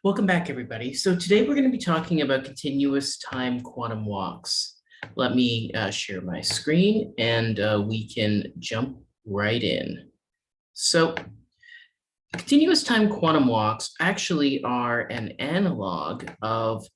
Welcome back, everybody. So today we're going to be talking about continuous time quantum walks. Let me share my screen and we can jump right in. So continuous time quantum walks actually are an analog of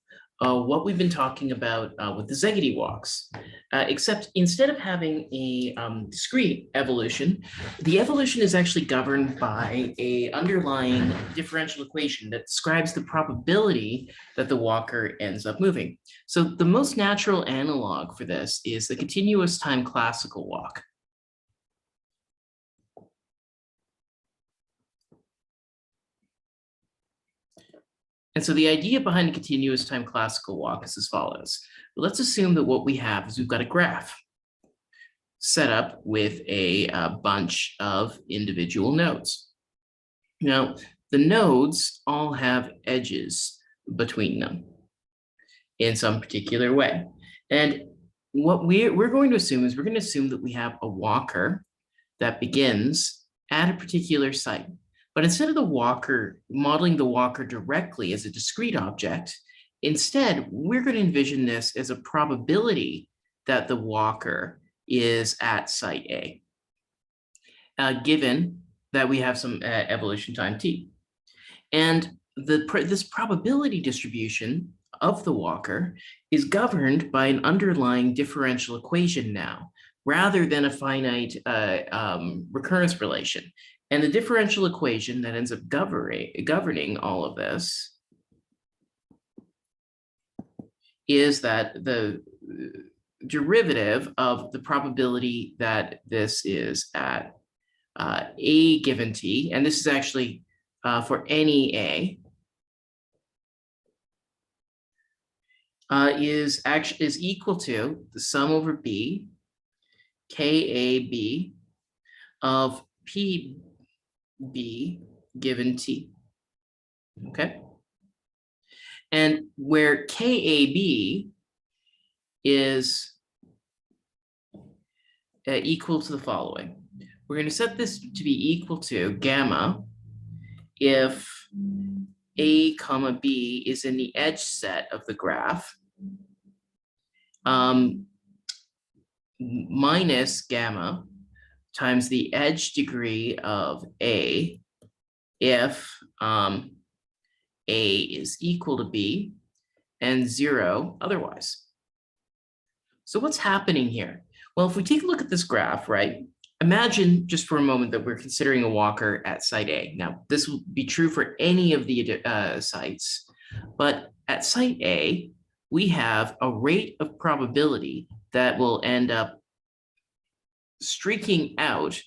what we've been talking about with the Szegedy walks, except instead of having a discrete evolution, the evolution is actually governed by a underlying differential equation that describes the probability that the walker ends up moving. So the most natural analog for this is the continuous time classical walk. And so the idea behind a continuous time classical walk is as follows. Let's assume that what we have is we've got a graph set up with a bunch of individual nodes. Now, the nodes all have edges between them in some particular way. And what we're going to assume is we're going to assume that we have a walker that begins at a particular site. But instead of the walker, modeling the walker directly as a discrete object, instead, we're going to envision this as a probability that the walker is at site A, given that we have some evolution time t. And this probability distribution of the walker is governed by an underlying differential equation now, rather than a finite recurrence relation. And the differential equation that ends up governing all of this is that the derivative of the probability that this is at a given t, and this is actually for any a, is equal to the sum over b, KAB of PB given t, okay? And where KAB is equal to the following. We're going to set this to be equal to gamma if A comma B is in the edge set of the graph, minus gamma times the edge degree of A if A is equal to B and 0 otherwise. So what's happening here? Well, if we take a look at this graph, right, imagine just for a moment that we're considering a walker at site A. Now, this will be true for any of the sites, but at site A, we have a rate of probability that will end up streaking out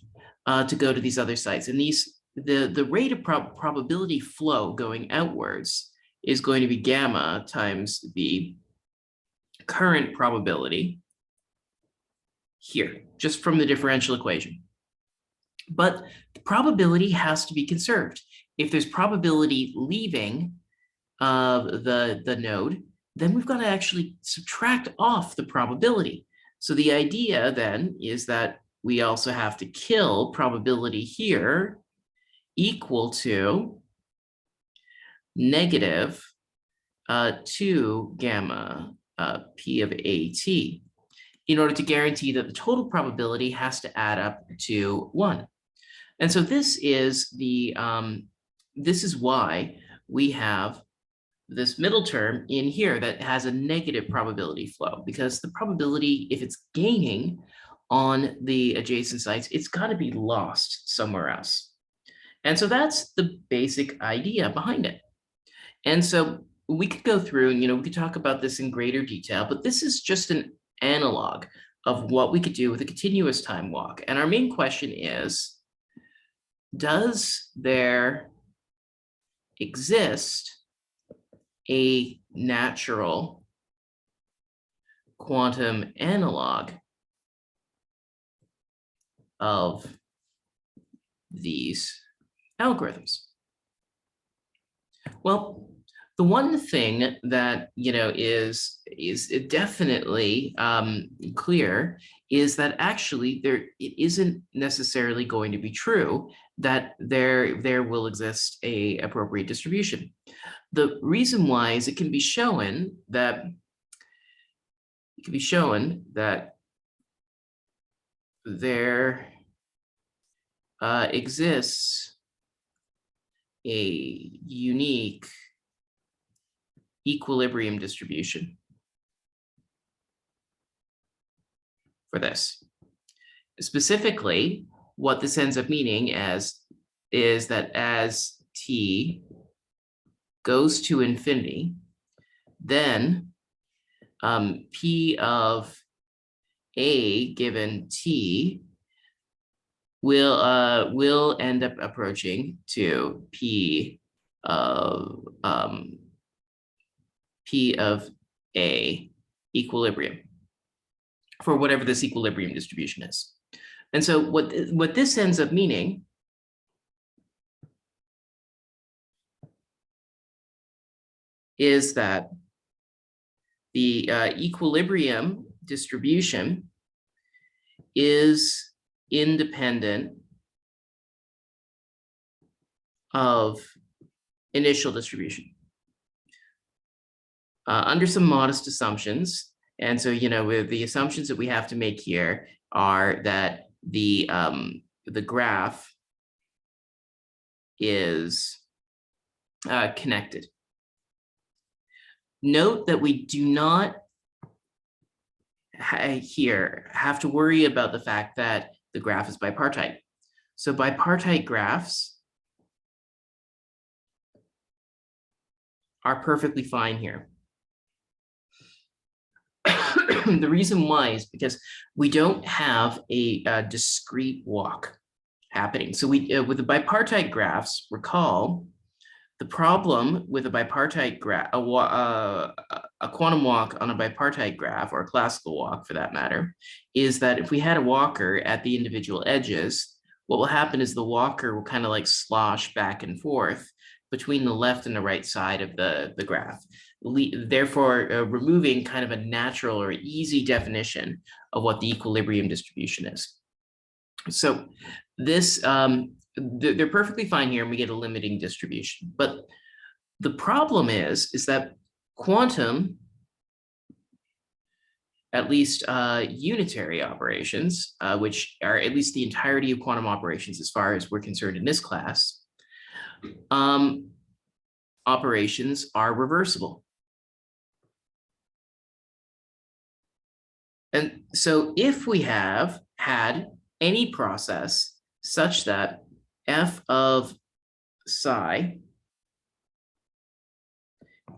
to go to these other sites. And the rate of probability flow going outwards is going to be gamma times the current probability here, just from the differential equation. But the probability has to be conserved. If there's probability leaving the node, then we've got to actually subtract off the probability. So the idea then is that we also have to kill probability here equal to negative 2 gamma P of AT, in order to guarantee that the total probability has to add up to 1. And so this is why we have this middle term in here that has a negative probability flow, because the probability, if it's gaining on the adjacent sites, it's got to be lost somewhere else. And so that's the basic idea behind it. And so we could go through and, we could talk about this in greater detail, but this is just an analog of what we could do with a continuous time walk. And our main question is, does there exist a natural quantum analog of these algorithms? Well, The one thing that is definitely clear is that actually it isn't necessarily going to be true that there will exist a appropriate distribution. The reason why is it can be shown that there exists a unique equilibrium distribution for this. Specifically, what this ends up meaning is that as t goes to infinity, then P of A given T will end up approaching to P of A equilibrium for whatever this equilibrium distribution is. And so what this ends up meaning is that the equilibrium distribution is independent of initial distribution under some modest assumptions. And so, with the assumptions that we have to make here are that the graph is connected. Note that we do not here have to worry about the fact that the graph is bipartite. So bipartite graphs are perfectly fine here. The reason why is because we don't have a discrete walk happening. So we with the bipartite graphs, recall the problem with a bipartite graph, a quantum walk on a bipartite graph, or a classical walk for that matter, is that if we had a walker at the individual edges, what will happen is the walker will kind of like slosh back and forth between the left and the right side of the graph, therefore removing kind of a natural or easy definition of what the equilibrium distribution is. So this, they're perfectly fine here, and we get a limiting distribution. But the problem is that quantum, at least unitary operations, which are at least the entirety of quantum operations as far as we're concerned in this class, operations are reversible. And so if we have had any process such that f of psi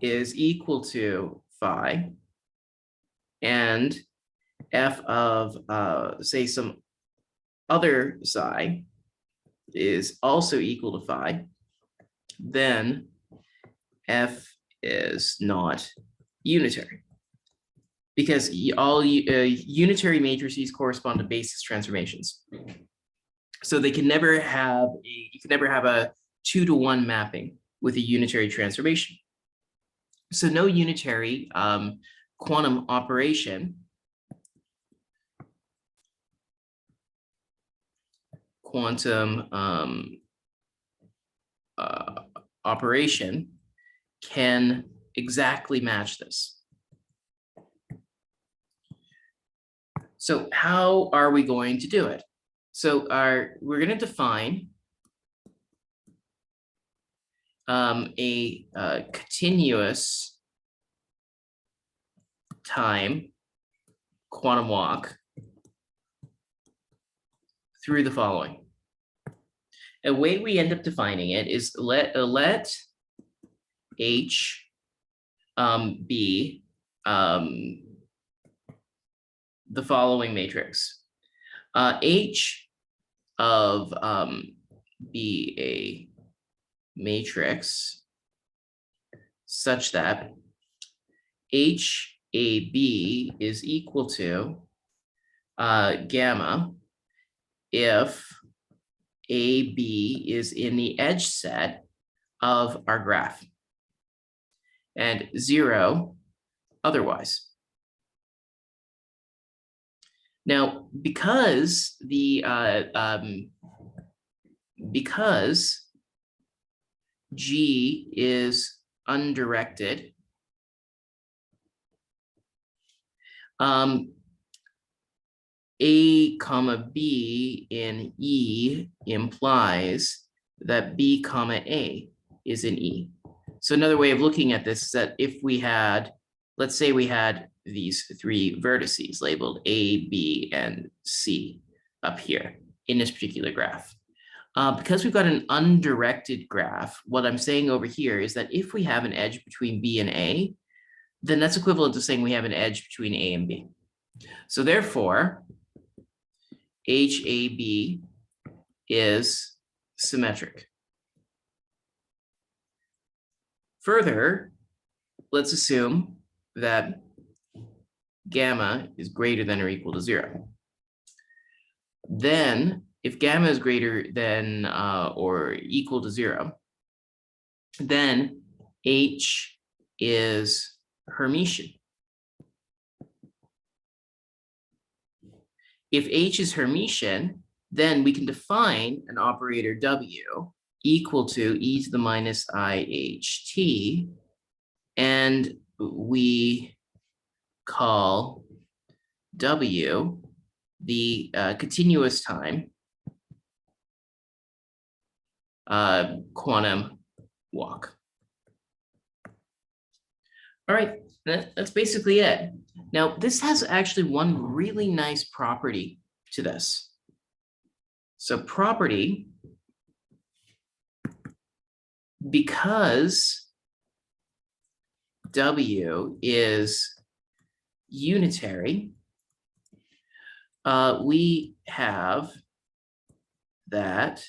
is equal to phi, and f of, say, some other psi is also equal to phi, then f is not unitary. Because all unitary matrices correspond to basis transformations. So they can never have you can never have a 2-to-1 mapping with a unitary transformation. So no unitary quantum operation operation can exactly match this. So how are we going to do it? So we're going to define a continuous time quantum walk through the following. A way we end up defining it is let H be the following matrix. H of be a matrix such that HAB is equal to gamma if AB is in the edge set of our graph. and 0 otherwise. Now, because G is undirected, A comma B in E implies that B comma A is in E. So another way of looking at this is that if we had, let's say we had these 3 vertices labeled A, B, and C up here in this particular graph. Because we've got an undirected graph, what I'm saying over here is that if we have an edge between B and A, then that's equivalent to saying we have an edge between A and B. So therefore, HAB is symmetric. Further, let's assume that gamma is greater than or equal to 0. Then, if gamma is greater than or equal to 0, then H is Hermitian. If H is Hermitian, then we can define an operator W equal to e to the minus IHT, and we call W the continuous time quantum walk. All right, that's basically it. Now, this has actually one really nice property to this. So property, because W is unitary, we have that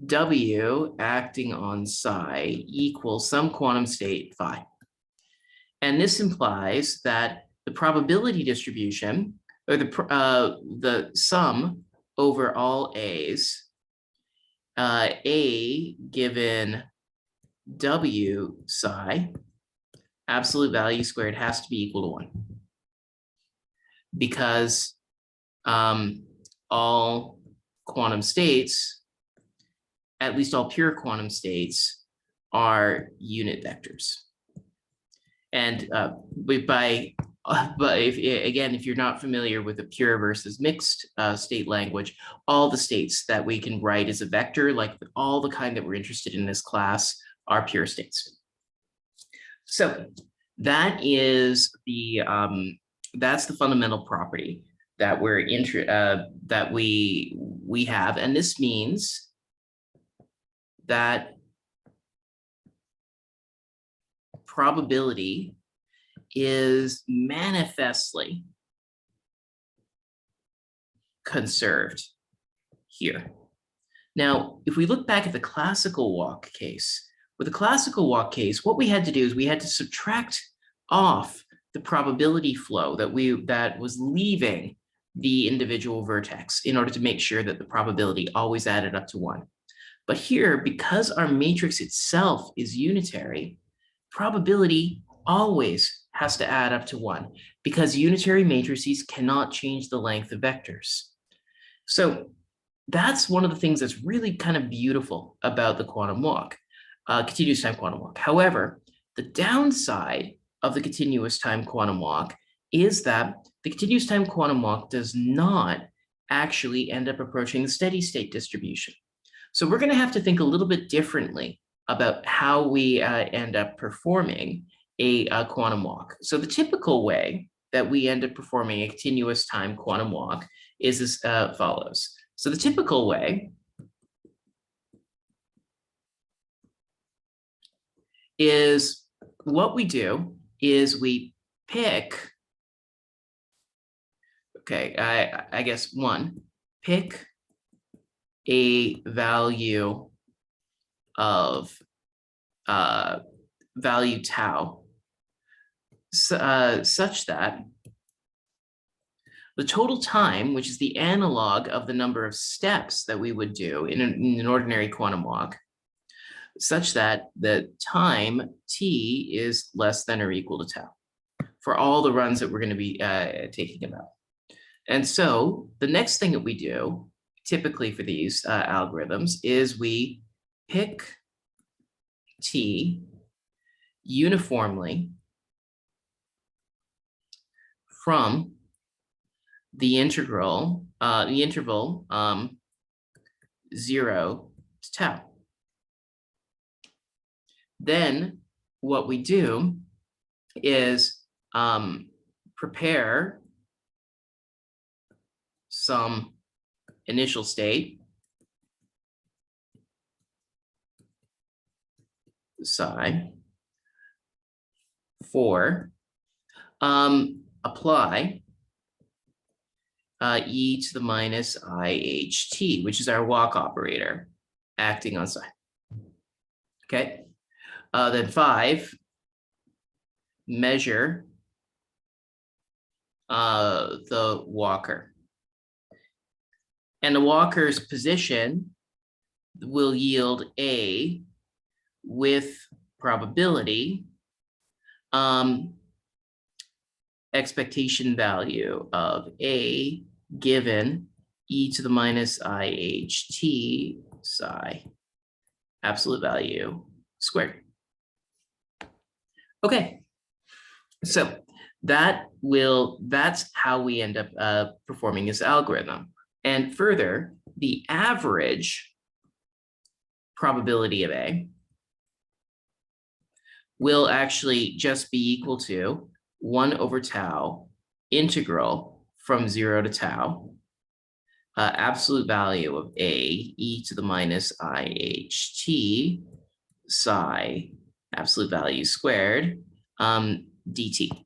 W acting on psi equals some quantum state phi. And this implies that the probability distribution, or the sum over all A's, A given W psi, absolute value squared, has to be equal to 1. Because all quantum states, at least all pure quantum states, are unit vectors. And if you're not familiar with the pure versus mixed state language, all the states that we can write as a vector, like all the kind that we're interested in this class, are pure states. So that is that's the fundamental property that that we have, and this means that probability is manifestly conserved here. Now, if we look back at the classical walk case, with the classical walk case, what we had to do is we had to subtract off the probability flow that was leaving the individual vertex in order to make sure that the probability always added up to 1. But here, because our matrix itself is unitary, probability always has to add up to 1, because unitary matrices cannot change the length of vectors. So that's one of the things that's really kind of beautiful about the quantum walk, continuous time quantum walk. However, the downside of the continuous time quantum walk is that the continuous time quantum walk does not actually end up approaching the steady state distribution. So we're going to have to think a little bit differently about how we end up performing a quantum walk. So the typical way that we end up performing a continuous time quantum walk is as follows. So the typical way is what we do is we pick, okay, I guess pick a value of value tau such that the total time, which is the analog of the number of steps that we would do in an ordinary quantum walk, such that the time t is less than or equal to tau for all the runs that we're going to be taking about. And so the next thing that we do typically for these algorithms is we pick t uniformly from the interval 0 to tau. Then what we do is prepare some initial state psi for apply e to the minus iht, which is our walk operator acting on psi. Okay. Then 5, measure the walker. And the walker's position will yield A with probability expectation value of A given e to the minus iht psi absolute value squared. Okay, so that's how we end up performing this algorithm. And further, the average probability of A will actually just be equal to 1 over tau integral from 0 to tau, absolute value of A e to the minus iht psi absolute value squared dt.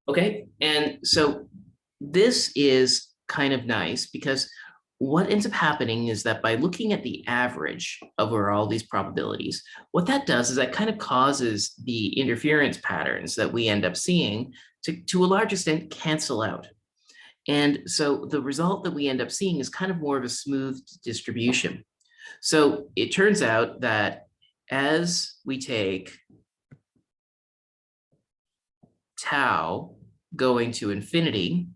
Okay, and so this is kind of nice because what ends up happening is that by looking at the average over all these probabilities, what that does is that kind of causes the interference patterns that we end up seeing to a large extent cancel out. And so the result that we end up seeing is kind of more of a smooth distribution. So it turns out that as we take tau going to infinity,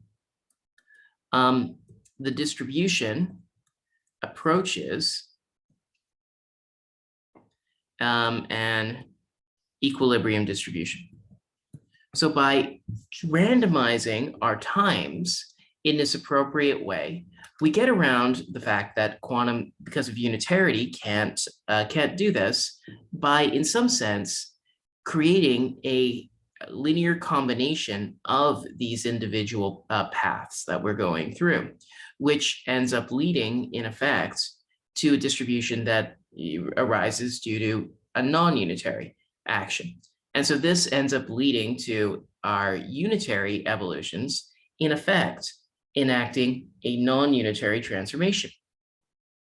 the distribution approaches an equilibrium distribution. So by randomizing our times in this appropriate way, we get around the fact that quantum, because of unitarity, can't do this by, in some sense, creating a linear combination of these individual paths that we're going through, which ends up leading, in effect, to a distribution that arises due to a non-unitary action. And so this ends up leading to our unitary evolutions, in effect, enacting a non-unitary transformation.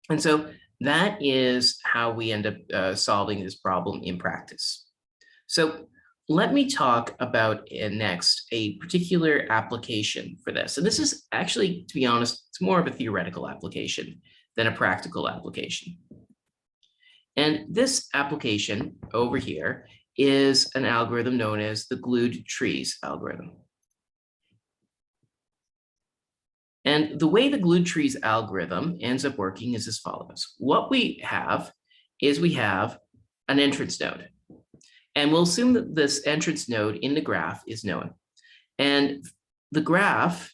And so that is how we end up solving this problem in practice. So let me talk about next a particular application for this. And this is actually, to be honest, it's more of a theoretical application than a practical application. And this application over here is an algorithm known as the glued trees algorithm. And the way the glued trees algorithm ends up working is as follows. What we have is we have an entrance node. And we'll assume that this entrance node in the graph is known. And the graph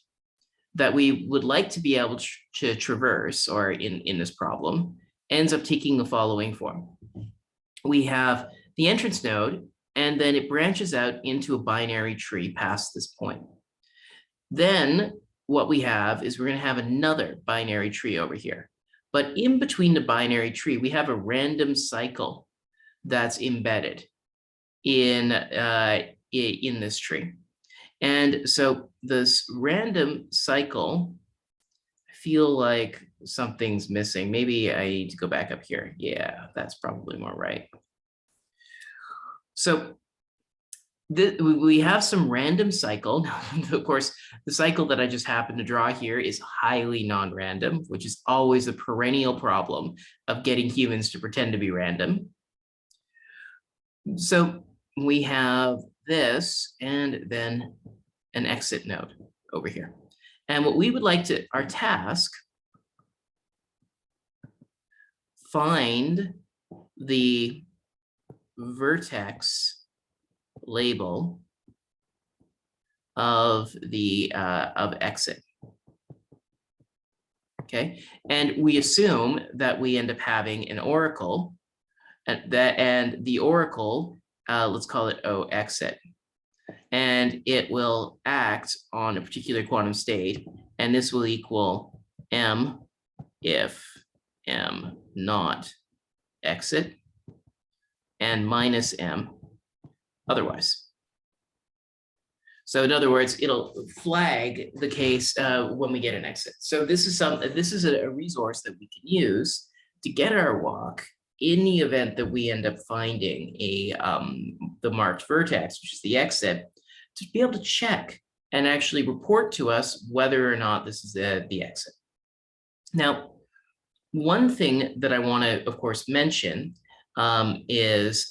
that we would like to be able to traverse, or in this problem, ends up taking the following form. We have the entrance node, and then it branches out into a binary tree past this point. Then what we have is we're going to have another binary tree over here. But in between the binary tree, we have a random cycle that's embedded in this tree. And so this random cycle, I feel like something's missing. Maybe I need to go back up here. Yeah, that's probably more right. So we have some random cycle. Of course, the cycle that I just happened to draw here is highly non-random, which is always a perennial problem of getting humans to pretend to be random. So we have this and then an exit node over here. And what we would like to, our task, find the vertex label of the of exit. Okay, and we assume that we end up having an oracle, and the oracle, let's call it O exit, and it will act on a particular quantum state, and this will equal M if M not exit, and minus M otherwise. So in other words, it'll flag the case when we get an exit. So this is a resource that we can use to get our walk in the event that we end up finding the marked vertex, which is the exit, to be able to check and actually report to us whether or not this is the exit. Now, one thing that I want to, of course, mention is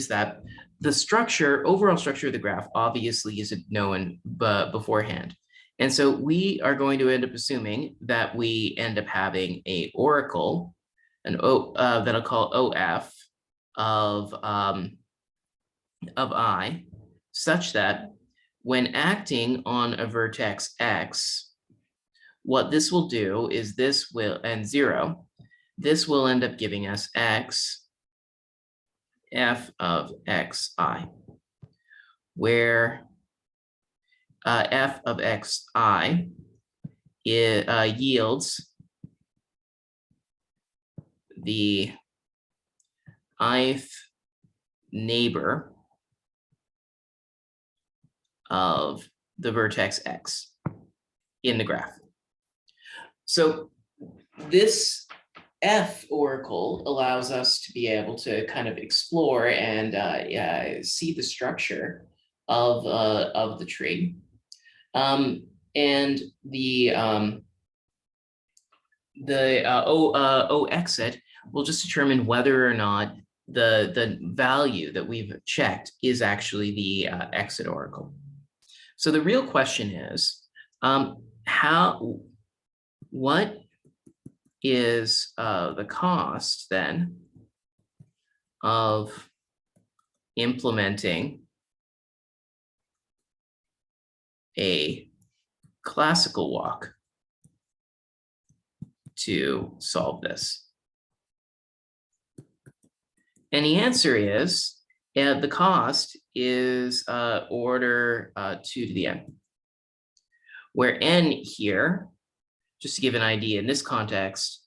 that the structure, overall structure of the graph obviously isn't known beforehand. And so we are going to end up assuming that we end up having a oracle, an O that I'll call OF of I, such that when acting on a vertex X, what this will do is this will, and 0, this will end up giving us X f of xi, where f of xi yields the ith neighbor of the vertex x in the graph. So this F oracle allows us to be able to kind of explore and see the structure of the tree, and the O exit will just determine whether or not the value that we've checked is actually the exit oracle. So the real question is, what is the cost then of implementing a classical walk to solve this? And the answer is, the cost is order 2 to the n, where n here, just to give an idea in this context,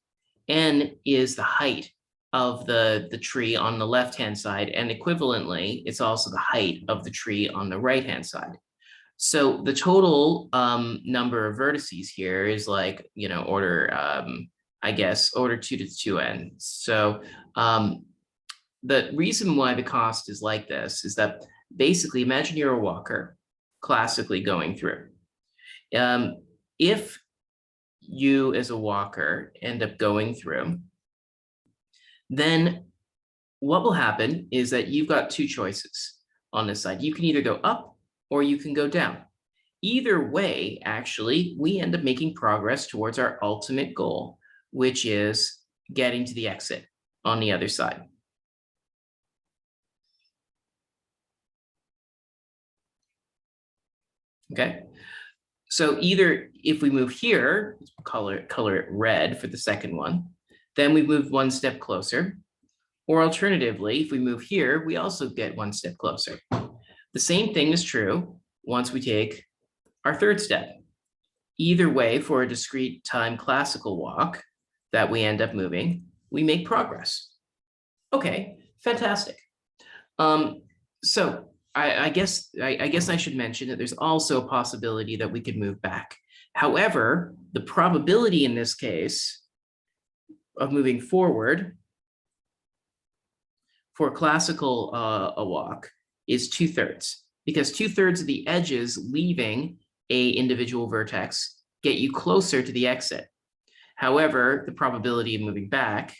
n is the height of the tree on the left-hand side, and equivalently, it's also the height of the tree on the right-hand side. So the total number of vertices here is like, order, I guess, order 2 to the 2n. So the reason why the cost is like this is that basically, imagine you're a walker classically going through. If you as a walker end up going through, then what will happen is that you've got 2 choices on this side. You can either go up or you can go down. Either way, actually, we end up making progress towards our ultimate goal, which is getting to the exit on the other side. Okay. So either if we move here, color it red for the second one, then we've moved 1 step closer. Or alternatively, if we move here, we also get 1 step closer. The same thing is true once we take our third step. Either way, for a discrete time classical walk that we end up moving, we make progress. Okay, fantastic. So I guess I should mention that there's also a possibility that we could move back. However, the probability in this case of moving forward for classical a walk is 2/3, because 2/3 of the edges leaving a individual vertex get you closer to the exit. However, the probability of moving back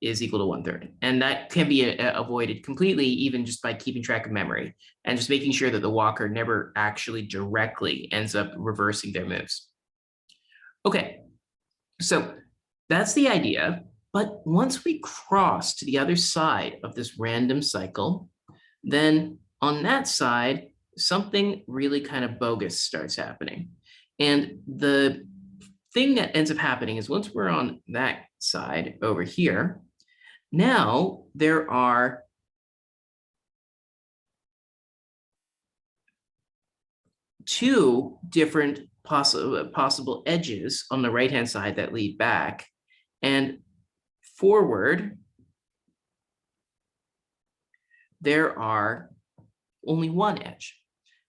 is equal to 1/3. And that can be avoided completely, even just by keeping track of memory and just making sure that the walker never actually directly ends up reversing their moves. Okay, so that's the idea. But once we cross to the other side of this random cycle, then on that side, something really kind of bogus starts happening. And the thing that ends up happening is once we're on that side over here, now there are two different possible edges on the right-hand side that lead back, and forward, there are only one edge.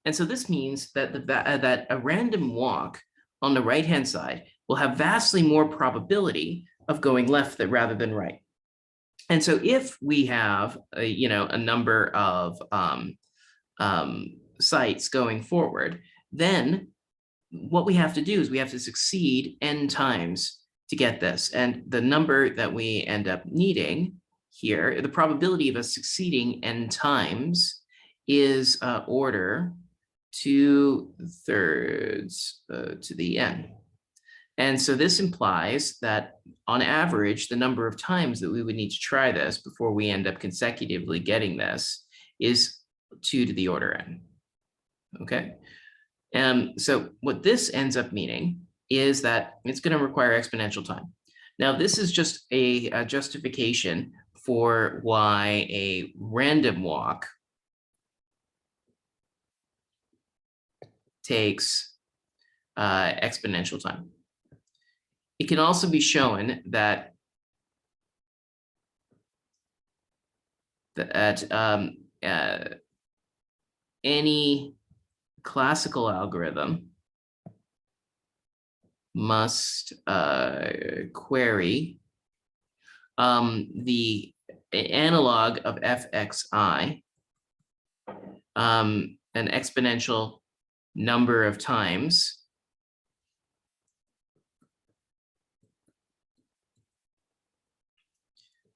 And so this means that that a random walk on the right-hand side will have vastly more probability of going left rather than right. And so if we have a number of sites going forward, then what we have to do is we have to succeed n times to get this. And the number that we end up needing here, the probability of us succeeding n times is order 2/3 to the n. And so this implies that on average, the number of times that we would need to try this before we end up consecutively getting this is 2 to the order n. Okay. So what this ends up meaning is that it's going to require exponential time. Now, this is just a justification for why a random walk takes exponential time. It can also be shown that any classical algorithm must query the analog of fxi, an exponential number of times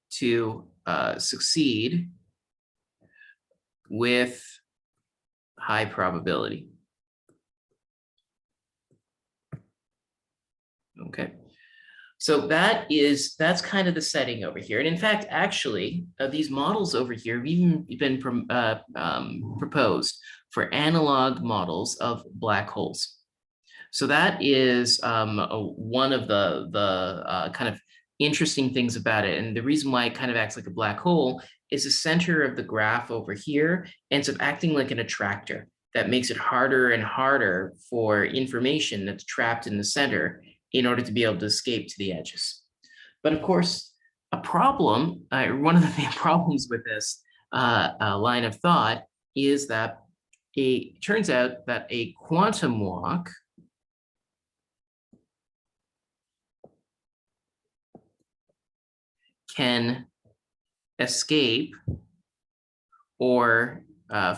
to succeed with high probability. Okay, so that's kind of the setting over here. And in fact, actually, these models over here have even been proposed for analog models of black holes. So that is one of the kind of interesting things about it. And the reason why it kind of acts like a black hole is the center of the graph over here ends up acting like an attractor that makes it harder and harder for information that's trapped in the center in order to be able to escape to the edges. But of course, a problem, one of the main problems with this line of thought is that it turns out that a quantum walk can escape or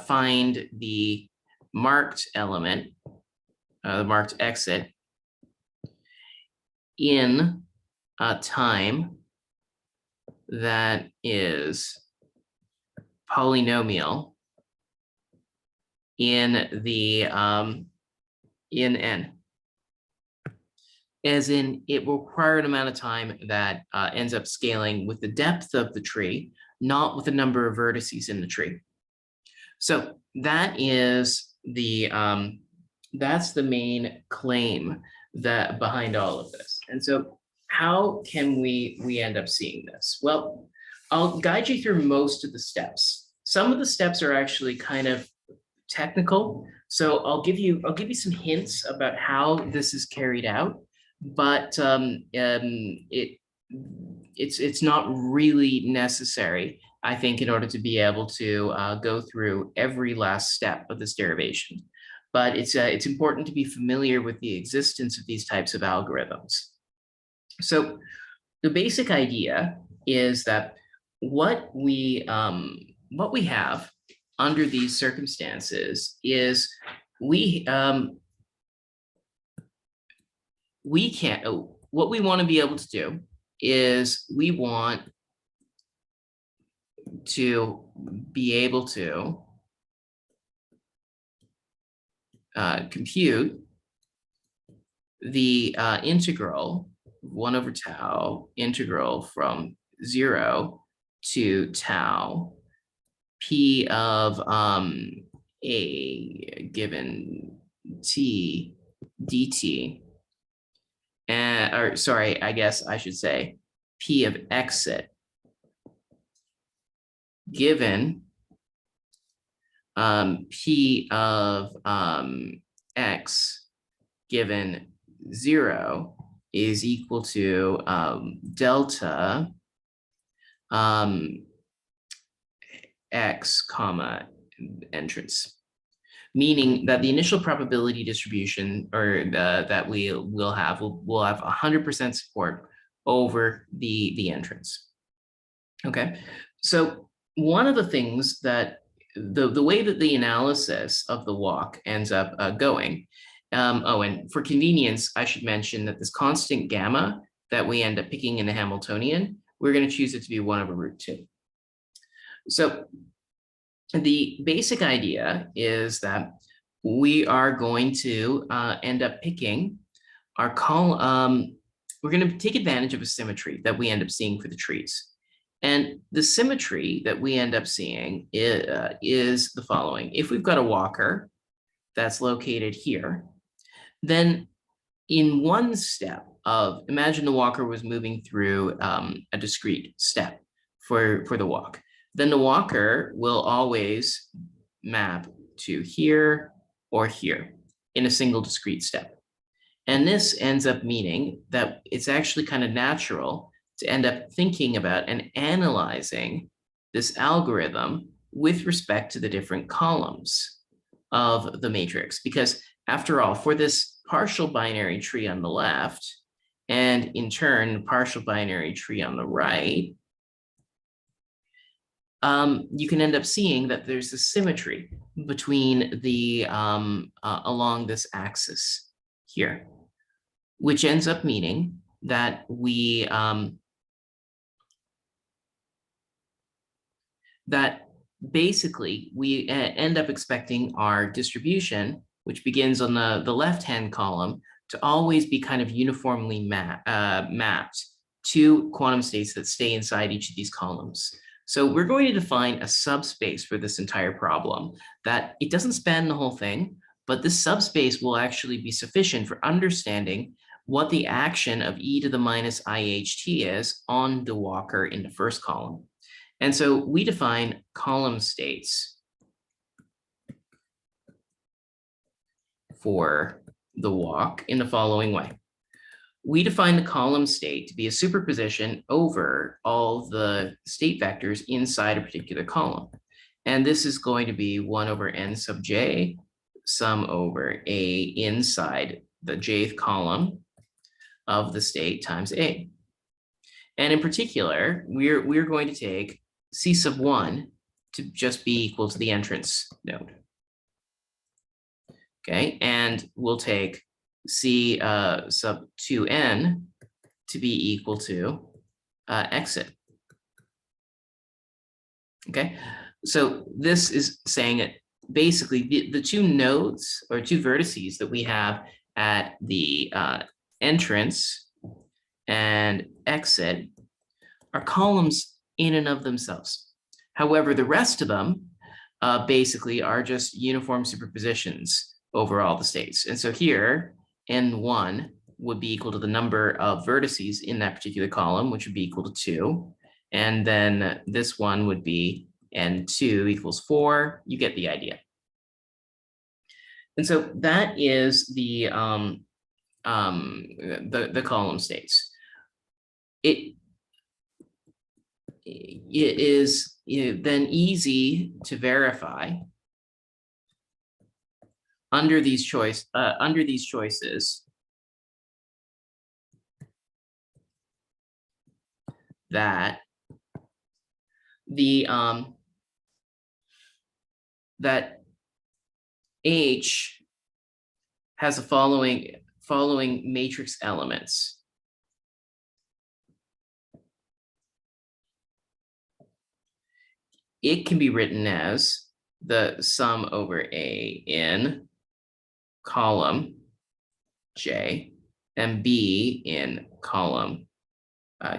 find the marked element, the marked exit, in a time that is polynomial in the in n, as in it will require an amount of time that ends up scaling with the depth of the tree, not with the number of vertices in the tree. So that is the that's the main claim that behind all of this. And so how can we end up seeing this? Well, I'll guide you through most of the steps. Some of the steps are actually kind of technical, so I'll give you some hints about how this is carried out, but it's not really necessary, I think, in order to be able to go through every last step of this derivation. But it's important to be familiar with the existence of these types of algorithms. So the basic idea is that what we what we have under these circumstances is we can't, what we want to be able to do is we want to be able to compute the integral 1 over tau integral from 0 to tau p of a given t dt, and or sorry, I guess I should say p of exit given p of x given 0 is equal to delta x comma entrance, meaning that the initial probability distribution or that we will have 100% support over the entrance. Okay, so one of the things that the way that the analysis of the walk ends up going, oh, and for convenience, I should mention that this constant gamma that we end up picking in the Hamiltonian, we're going to choose it to be 1 over root 2. So the basic idea is that we are going to end up picking our column. We're going to take advantage of a symmetry that we end up seeing for the trees. And the symmetry that we end up seeing is the following. If we've got a walker that's located here, then in one step of, imagine the walker was moving through a discrete step for the walk, then the walker will always map to here or here in a single discrete step. And this ends up meaning that it's actually kind of natural to end up thinking about and analyzing this algorithm with respect to the different columns of the matrix. Because after all, for this partial binary tree on the left, and in turn, partial binary tree on the right, you can end up seeing that there's a symmetry between the, along this axis here, which ends up meaning that we, that basically we end up expecting our distribution, which begins on the left-hand column, to always be kind of uniformly mapped to quantum states that stay inside each of these columns. So we're going to define a subspace for this entire problem that it doesn't span the whole thing, but this subspace will actually be sufficient for understanding what the action of e to the minus iht is on the walker in the first column. And so we define column states for the walk in the following way. We define the column state to be a superposition over all the state vectors inside a particular column. And this is going to be 1 over n sub j, sum over a inside the jth column of the state times a. And in particular, we're going to take c sub 1 to just be equal to the entrance node. Okay, and we'll take c sub 2n to be equal to exit. Okay, so this is saying that basically the two nodes or two vertices that we have at the entrance and exit are columns in and of themselves. However, the rest of them basically are just uniform superpositions over all the states. And so here, n1 would be equal to the number of vertices in that particular column, which would be equal to 2. And then this one would be n2 equals 4. You get the idea. And so that is the column states. It is then easy to verify under these choices that the that H has the following matrix elements. It can be written as the sum over A in column J and B in column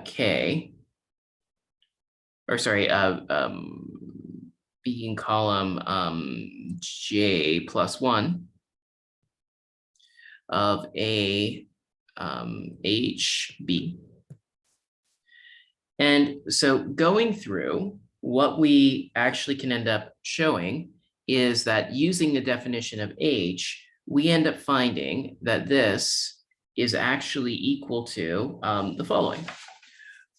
K, or sorry, B in column J plus 1 of A H B. And so going through, what we actually can end up showing is that using the definition of H, we end up finding that this is actually equal to the following.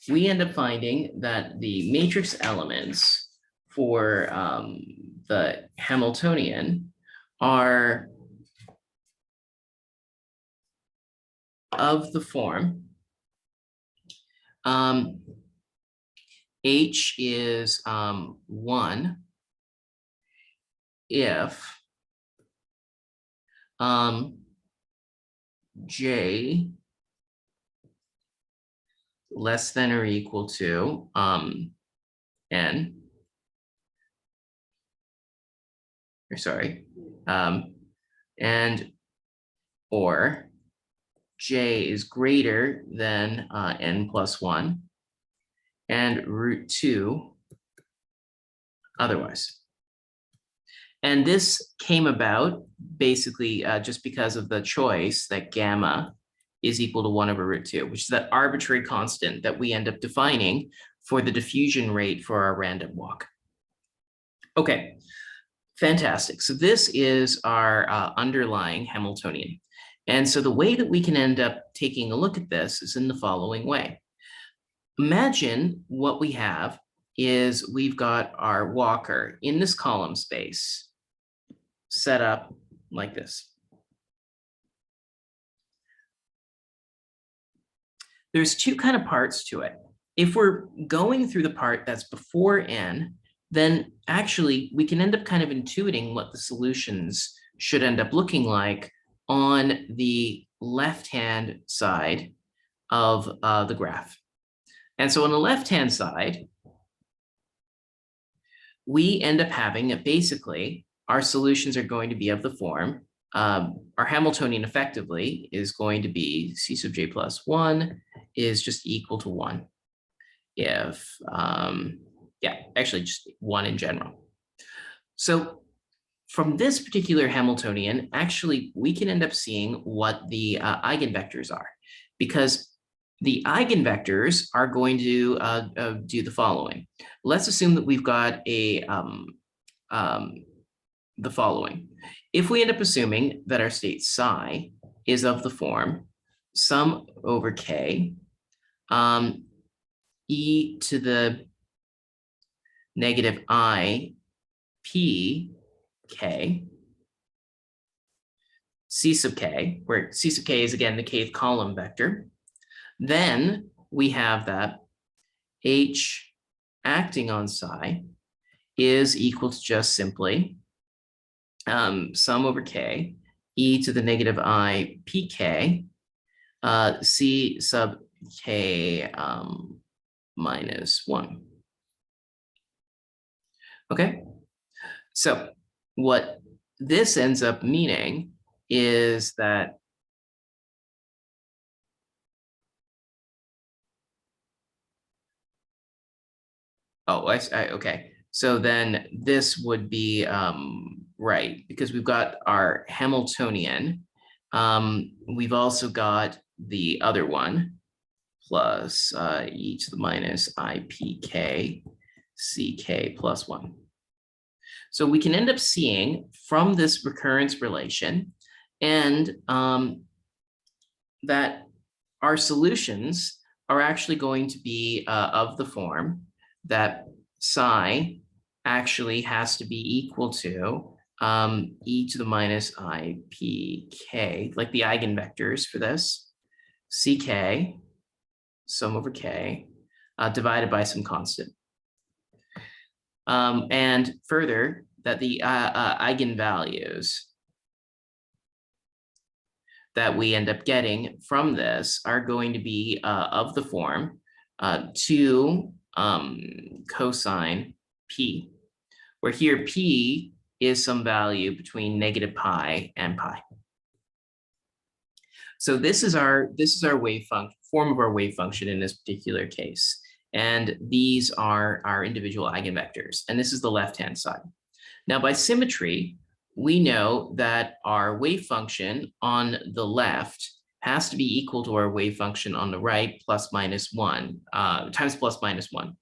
We end up finding that the matrix elements for the Hamiltonian are of the form H is 1 if J less than or equal to N, or sorry, and or J is greater than N plus 1 and root 2 otherwise. And this came about basically just because of the choice that gamma is equal to 1 over root 2, which is that arbitrary constant that we end up defining for the diffusion rate for our random walk. Okay, fantastic. So this is our underlying Hamiltonian. And so the way that we can end up taking a look at this is in the following way. Imagine what we have is we've got our walker in this column space set up like this. There's two kind of parts to it. If we're going through the part that's before N, then actually we can end up kind of intuiting what the solutions should end up looking like on the left-hand side of the graph. And so on the left-hand side, we end up having that basically our solutions are going to be of the form, our Hamiltonian effectively is going to be C sub j plus 1 is just equal to 1. If, yeah, actually just 1 in general. So from this particular Hamiltonian, actually, we can end up seeing what the eigenvectors are, because the eigenvectors are going to do the following. Let's assume that we've got a the following. If we end up assuming that our state psi is of the form sum over k e to the negative I p k c sub k, where c sub k is again the kth column vector, then we have that H acting on psi is equal to just simply sum over k e to the negative I pk c sub k minus 1. Okay, so what this ends up meaning is that okay. So then this would be right, because we've got our Hamiltonian. We've also got the other one plus e to the minus IPK CK plus 1. So we can end up seeing from this recurrence relation and that our solutions are actually going to be of the form that psi actually has to be equal to e to the minus IPK, like the eigenvectors for this, CK, sum over K, divided by some constant. And further, that the eigenvalues that we end up getting from this are going to be of the form 2 cosine p, where here p is some value between negative pi and pi. So this is our wave function, form of our wave function in this particular case. And these are our individual eigenvectors. And this is the left-hand side. Now, by symmetry, we know that our wave function on the left has to be equal to our wave function on the right plus minus 1 times plus minus 1.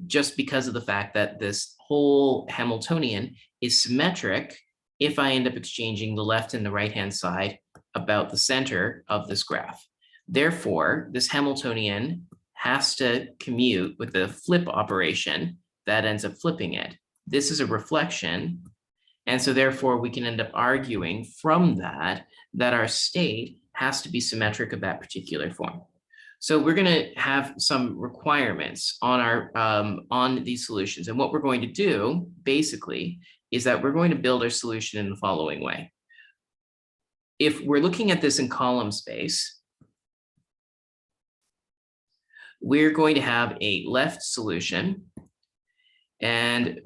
Just because of the fact that this whole Hamiltonian is symmetric if I end up exchanging the left and the right-hand side about the center of this graph. Therefore, this Hamiltonian has to commute with the flip operation that ends up flipping it. This is a reflection. And so therefore, we can end up arguing from that our state has to be symmetric of that particular form. So we're going to have some requirements on our on these solutions. And what we're going to do basically is that we're going to build our solution in the following way. If we're looking at this in column space, we're going to have a left solution, and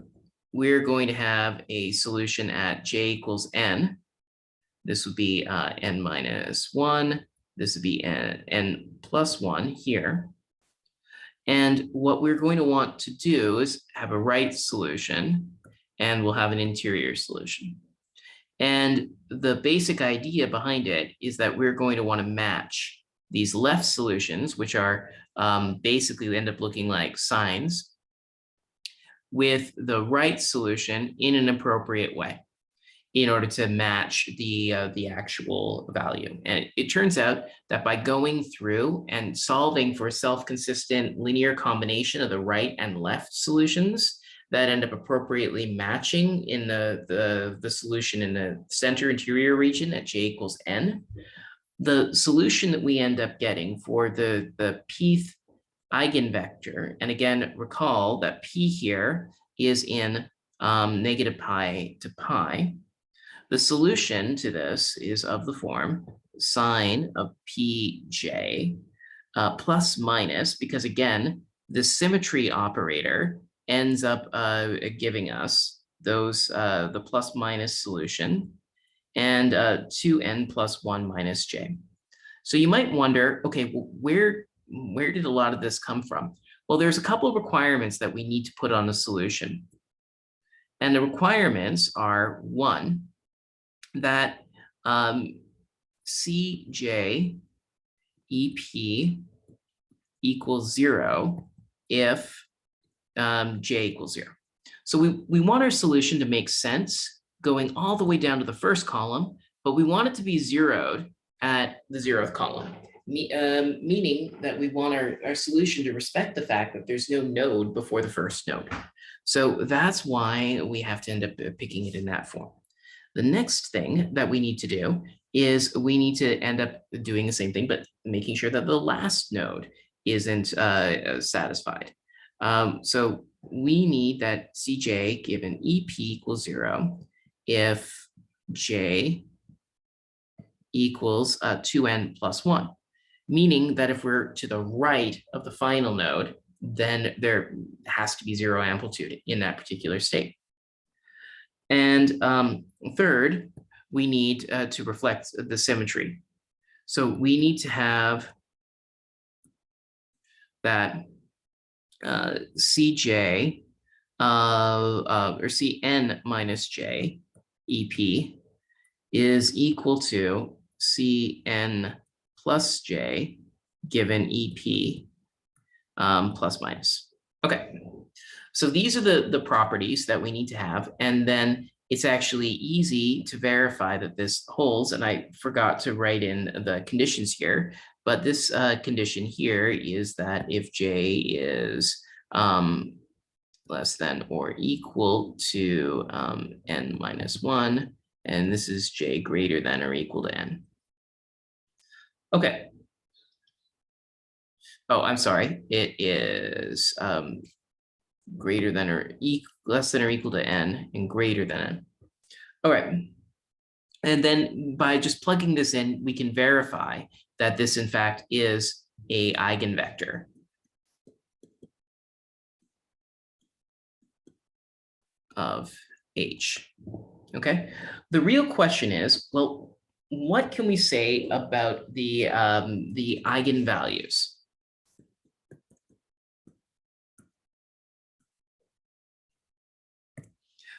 we're going to have a solution at j equals n. This would be n minus 1. This would be n plus 1 here. And what we're going to want to do is have a right solution, and we'll have an interior solution. And the basic idea behind it is that we're going to want to match these left solutions, which are basically end up looking like sines, with the right solution in an appropriate way in order to match the actual value. And it turns out that by going through and solving for a self-consistent linear combination of the right and left solutions that end up appropriately matching in the solution in the center interior region at j equals n, the solution that we end up getting for the pth eigenvector, and again, recall that p here is in negative pi to pi. The solution to this is of the form sine of pj plus minus, because again, the symmetry operator ends up giving us those the plus minus solution and 2n plus 1 minus j. So you might wonder, okay, well, where did a lot of this come from? Well, there's a couple of requirements that we need to put on the solution. And the requirements are, one, that Cj EP equals 0 if j equals 0. So we want our solution to make sense going all the way down to the first column, but we want it to be zeroed at the 0th column, meaning that we want our solution to respect the fact that there's no node before the first node. So that's why we have to end up picking it in that form. The next thing that we need to do is we need to end up doing the same thing, but making sure that the last node isn't satisfied. So we need that Cj given EP equals 0 if j equals 2n plus 1, meaning that if we're to the right of the final node, then there has to be 0 amplitude in that particular state. And third, we need to reflect the symmetry. So we need to have that Cj or Cn minus j EP is equal to Cn plus j given EP plus minus. Okay, so these are the properties that we need to have, and then it's actually easy to verify that this holds, and I forgot to write in the conditions here, but this condition here is that if j is less than or equal to n minus 1, and this is j greater than or equal to n. Okay. Oh, I'm sorry. It is greater than or less than or equal to n and greater than n. All right. And then by just plugging this in, we can verify that this in fact is a eigenvector. Of H. Okay. The real question is, well, what can we say about the eigenvalues?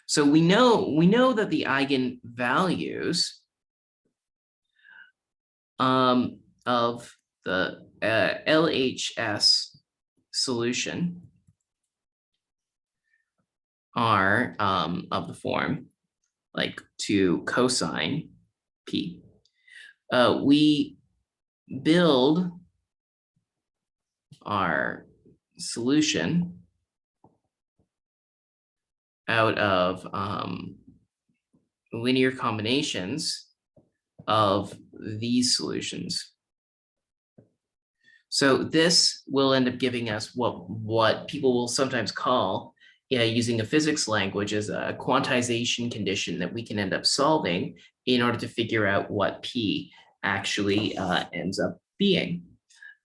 So we know that the eigenvalues of the LHS solution are of the form like 2 cosine P. We build our solution out of linear combinations of these solutions. So this will end up giving us what people will sometimes call, using a physics language, as a quantization condition that we can end up solving in order to figure out what P actually ends up being.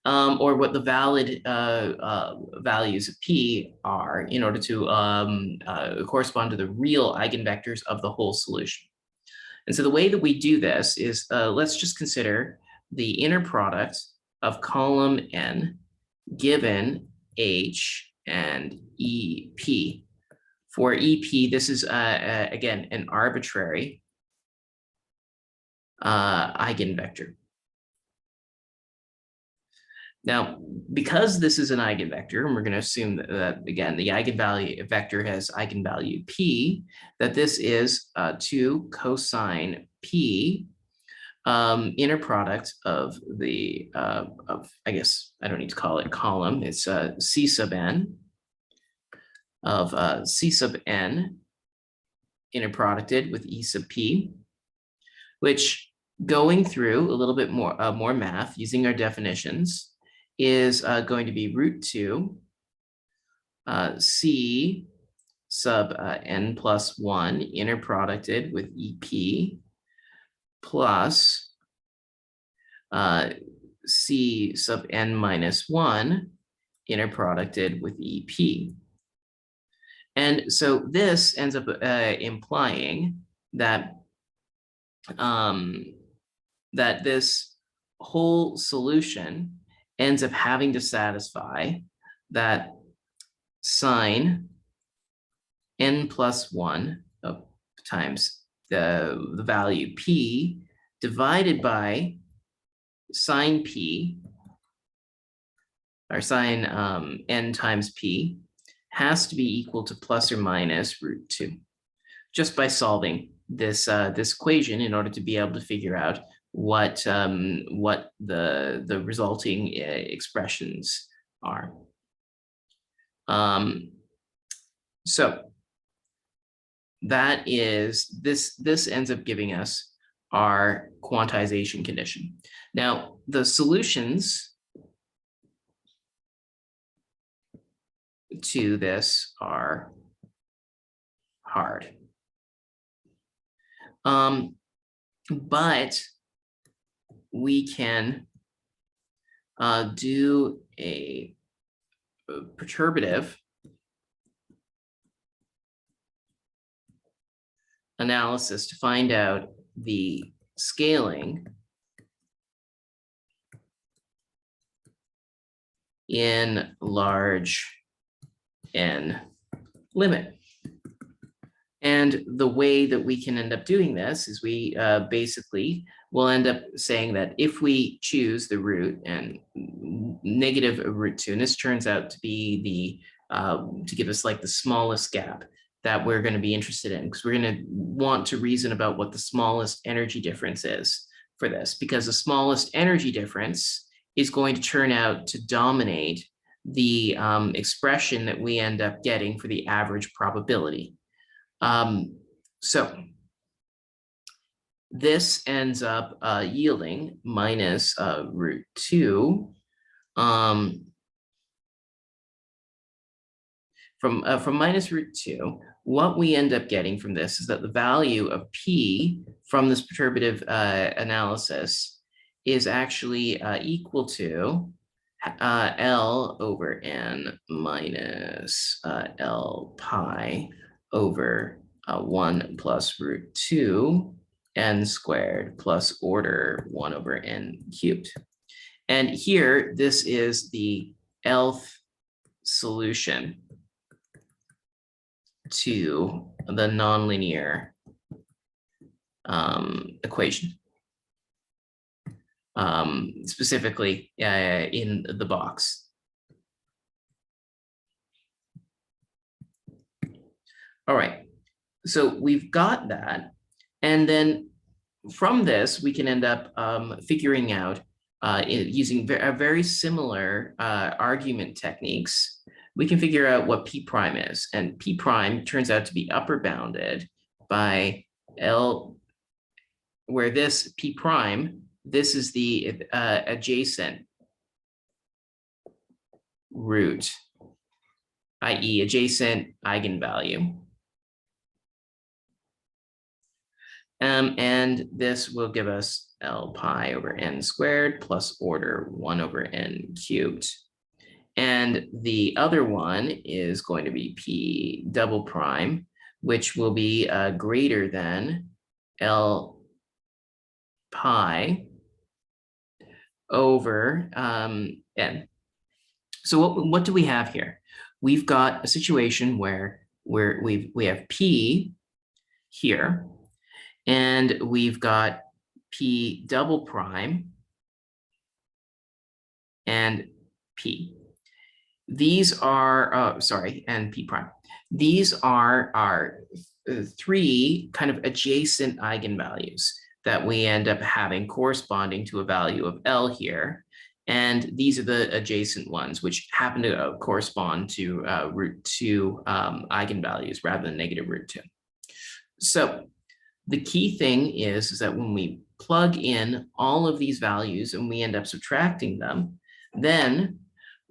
Or what the valid values of P are in order to correspond to the real eigenvectors of the whole solution. And so the way that we do this is, let's just consider the inner product of column N given H and EP. For EP, this is, again, an arbitrary eigenvector. Now, because this is an eigenvector, and we're going to assume that again, the eigenvalue vector has eigenvalue P, that this is 2 cosine P inner product of the, I guess I don't need to call it column, it's C sub n of C sub n inner producted with E sub P, which, going through a little bit more math using our definitions, is going to be root 2 C sub n plus 1 inner producted with EP plus C sub n minus 1 inner producted with EP. And so this ends up implying that that this whole solution ends up having to satisfy that sine n plus 1 times the value P divided by sine P, or sine n times P, has to be equal to plus or minus root 2, just by solving this this equation in order to be able to figure out what the resulting expressions are. So that is, this ends up giving us our quantization condition. Now, the solutions to this are hard. But we can do a perturbative analysis to find out the scaling in large N limit. And the way that we can end up doing this is we basically will end up saying that if we choose the root and negative root 2, and this turns out to be the, to give us like the smallest gap that we're going to be interested in, because we're going to want to reason about what the smallest energy difference is for this, because the smallest energy difference is going to turn out to dominate the expression that we end up getting for the average probability. So this ends up yielding minus root 2 from minus root 2, what we end up getting from this is that the value of P from this perturbative analysis is actually equal to L over N minus L pi over 1 plus root 2 N squared plus order 1 over N cubed. And here, this is the Lth solution to the nonlinear equation, specifically in the box. All right, so we've got that. And then from this, we can end up figuring out using very similar argument techniques. We can figure out what P prime is, and P prime turns out to be upper bounded by L, where this P prime, this is the adjacent root, i.e. adjacent eigenvalue. And this will give us L pi over N squared plus order 1 over N cubed. And the other one is going to be P double prime, which will be greater than L pi over N. So what do we have here? We've got a situation where we have P here, and we've got P double prime and P. These are, and P prime. These are our three kind of adjacent eigenvalues that we end up having corresponding to a value of L here. And these are the adjacent ones, which happen to correspond to root 2 eigenvalues rather than negative root 2. So the key thing is that when we plug in all of these values and we end up subtracting them, then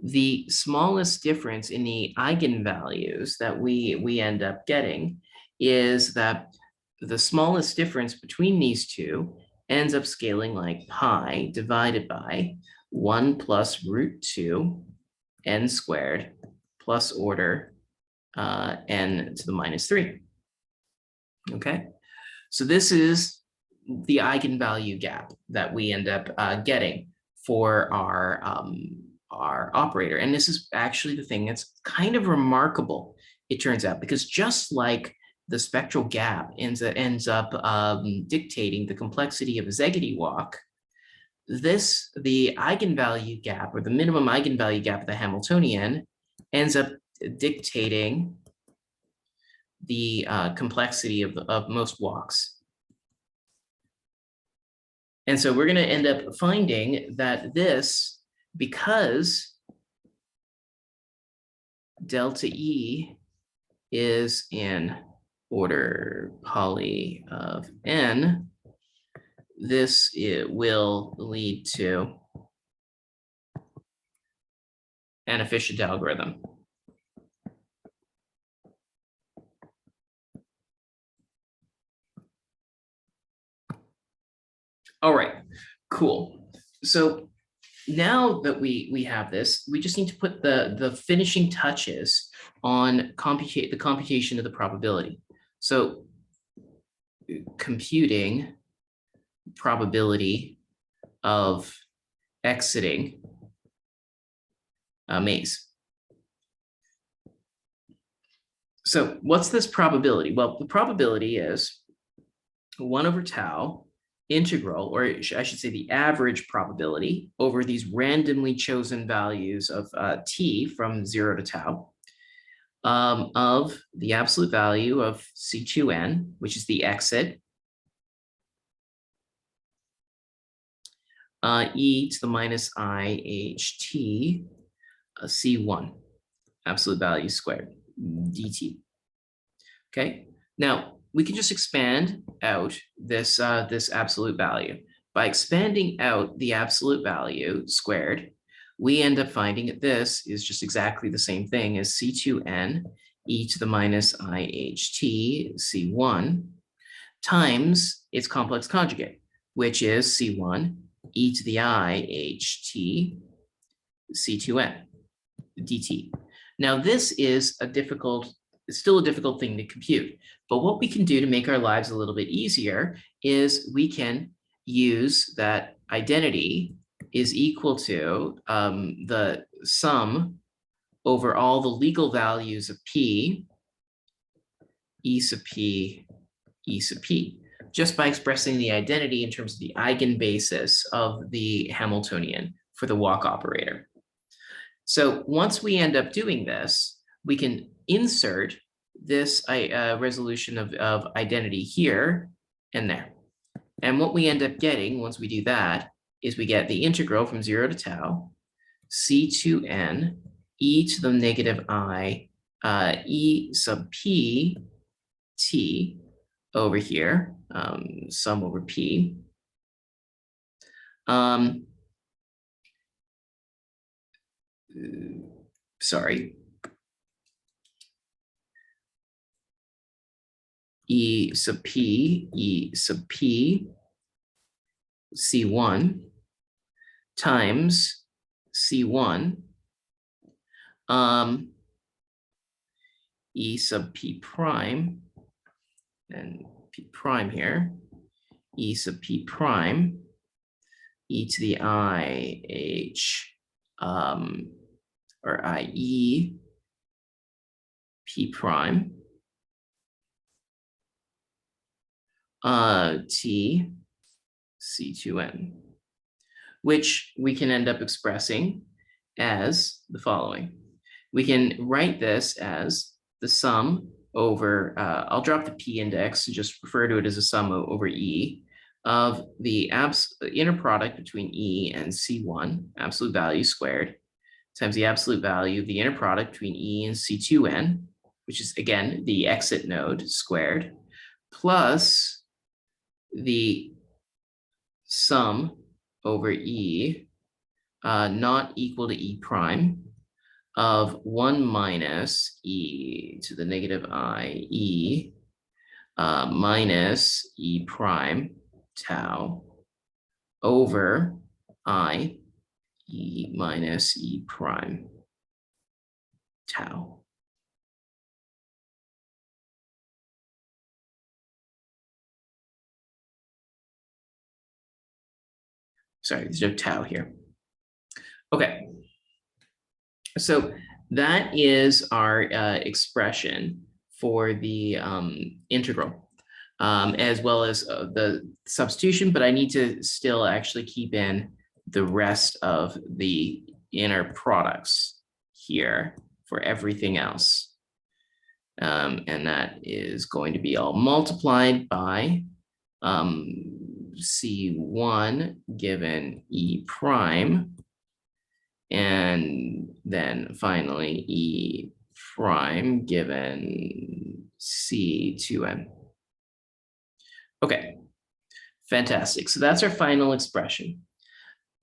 the smallest difference in the eigenvalues that we end up getting is that the smallest difference between these two ends up scaling like pi divided by 1 plus root 2 N squared plus order N to the minus 3. Okay, so this is the eigenvalue gap that we end up getting for our operator. And this is actually the thing that's kind of remarkable, it turns out, because just like the spectral gap ends up dictating the complexity of a Szegedy walk, the eigenvalue gap, or the minimum eigenvalue gap of the Hamiltonian, ends up dictating the complexity of most walks. And so we're going to end up finding that this, because delta E is in order Pauli of N, this will lead to an efficient algorithm. All right, cool. So now that we have this, we just need to put the finishing touches on the computation of the probability. So computing probability of exiting a maze. So what's this probability? Well, the probability is 1 over tau integral, or I should say the average probability over these randomly chosen values of t from 0 to tau of the absolute value of C2n, which is the exit, e to the minus I h t C1, absolute value squared, dt. Okay, now we can just expand out this, this absolute value. By expanding out the absolute value squared, we end up finding that this is just exactly the same thing as C2n e to the minus IHT C1 times its complex conjugate, which is C1 e to the IHT C2n dt. Now this is still a difficult thing to compute, but what we can do to make our lives a little bit easier is we can use that identity is equal to the sum over all the legal values of P, E sub P, E sub P, just by expressing the identity in terms of the eigenbasis of the Hamiltonian for the walk operator. So once we end up doing this, we can insert this resolution of identity here and there. And what we end up getting once we do that is we get the integral from 0 to tau, C2n e to the negative I e sub p t over here, sum over p. Sorry. E sub p C1 times C1 E sub p prime and p prime here, E sub p prime e to the I h or IE p prime t C2n, which we can end up expressing as the following. We can write this as the sum over, I'll drop the p index and just refer to it as a sum over E of the inner product between E and C1, absolute value squared, times the absolute value of the inner product between E and C2n, which is again the exit node squared, plus the sum over E not equal to E prime of 1 minus E to the negative I E minus E prime tau over I E minus E prime tau. Sorry, there's no tau here. Okay, so that is our expression for the integral, as well as the substitution, but I need to still actually keep in the rest of the inner products here for everything else. And that is going to be all multiplied by C1 given E prime, and then finally E prime given C2n. Okay, fantastic. So that's our final expression.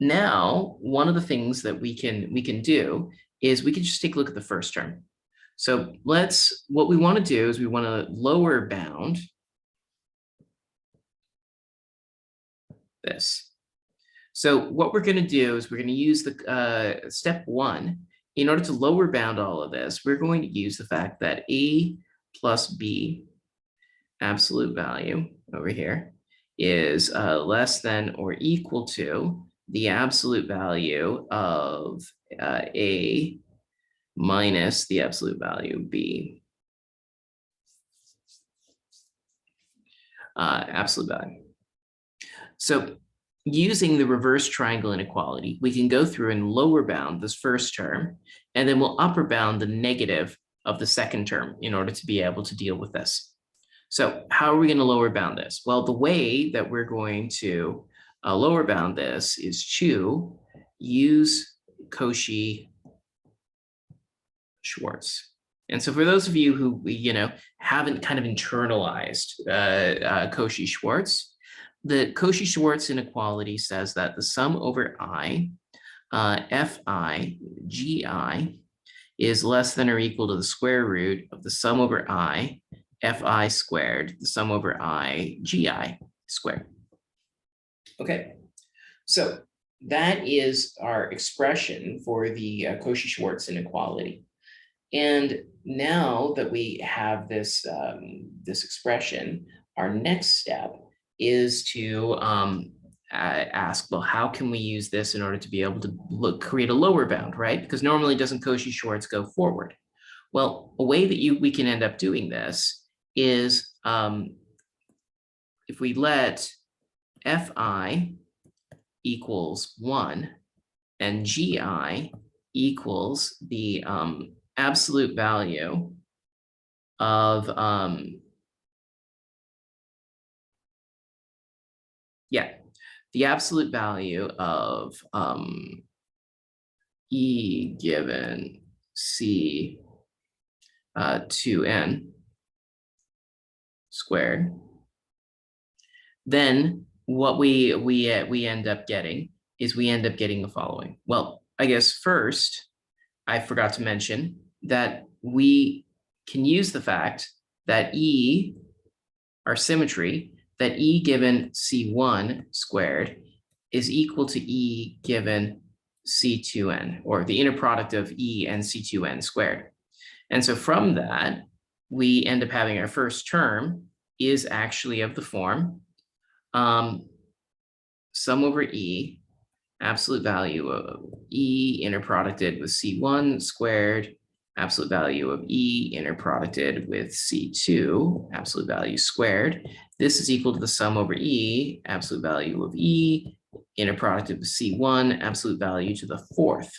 Now, one of the things that we can do is we can just take a look at the first term. So what we want to do is we want to lower bound this. So what we're going to do is we're going to use the step 1. In order to lower bound all of this, we're going to use the fact that A plus B absolute value over here is less than or equal to the absolute value of A minus the absolute value of B. Absolute value. So using the reverse triangle inequality, we can go through and lower bound this first term, and then we'll upper bound the negative of the second term in order to be able to deal with this. So how are we going to lower bound this? Well, the way that we're going to lower bound this is to use Koshy Schwartz. And so for those of you who, haven't kind of internalized Koshy Schwartz, the Koshy Schwartz inequality says that the sum over I fi gi is less than or equal to the square root of the sum over I fi squared, the sum over I gi squared. Okay, so that is our expression for the Cauchy-Schwartz inequality. And now that we have this, this expression, our next step is to ask, well, how can we use this in order to be able to create a lower bound, right? Because normally doesn't Cauchy-Schwartz go forward? Well, a way that we can end up doing this is if we let fi equals 1 and gi equals the absolute value of the absolute value of E given C 2n squared, then what we end up getting is we end up getting the following. Well, I guess first, I forgot to mention that we can use the fact that E, our symmetry, that E given C1 squared is equal to E given C2n, or the inner product of E and C2n squared. And so from that, we end up having our first term is actually of the form sum over E, absolute value of E inner producted with C1 squared, absolute value of E inner producted with C2, absolute value squared. This is equal to the sum over E, absolute value of E, inner producted with C1, absolute value to the fourth.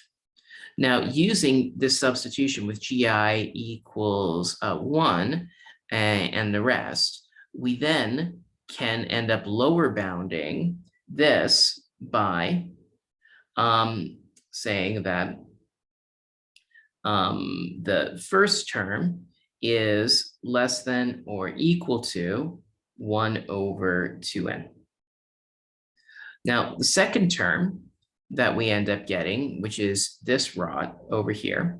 Now, using this substitution with GI equals 1 and the rest, we then can end up lower bounding this by saying that the first term is less than or equal to 1 over 2n. Now, the second term that we end up getting, which is this rod over here,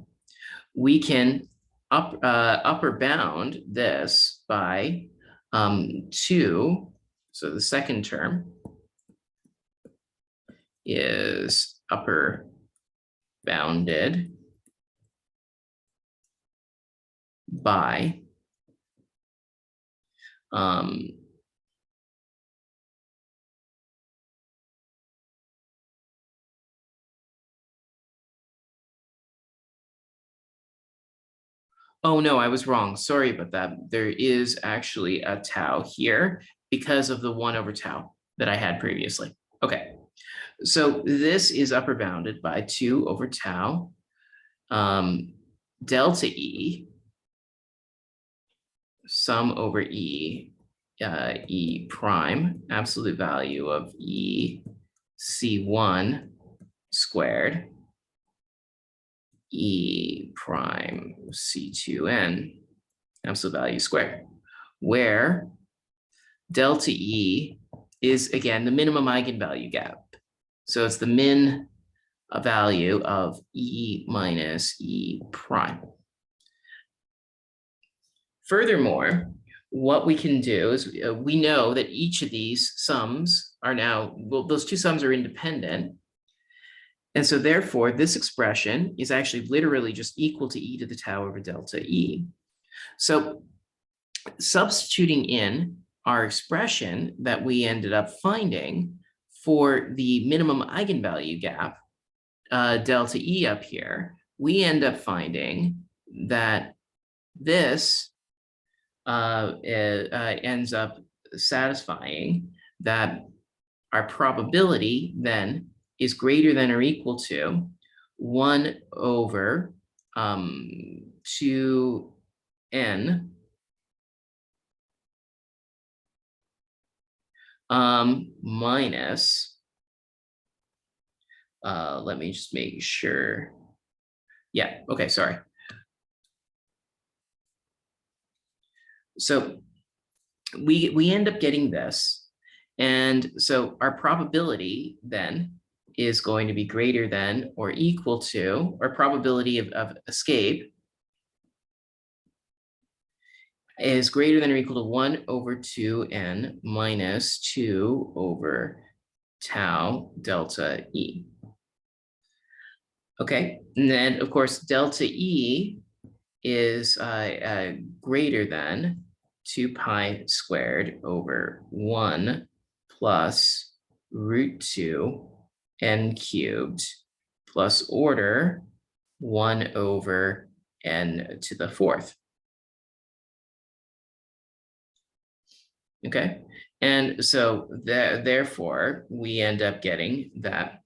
we can upper bound this by 2. So the second term is upper bounded by oh no, I was wrong. Sorry about that. There is actually a tau here because of the 1 over tau that I had previously. Okay, so this is upper bounded by 2 over tau delta E sum over E E prime, absolute value of E C1 squared, E prime C2n, absolute value squared, where delta E is, again, the minimum eigenvalue gap. So it's the min value of E minus E prime. Furthermore, what we can do is we know that each of these sums are now, well, those two sums are independent. And so therefore, this expression is actually literally just equal to E to the tau over delta E. So substituting in our expression that we ended up finding for the minimum eigenvalue gap, delta E up here, we end up finding that this ends up satisfying that our probability then is greater than or equal to 1 over 2n minus, let me just make sure. Yeah, okay, sorry. So we end up getting this. And so our probability then is going to be greater than or equal to, or probability of escape is greater than or equal to 1/2n minus 2/tau delta E. Okay, and then of course, delta E is greater than 2π² 1 plus √2n³ plus order 1/n⁴. Okay, and so therefore we end up getting that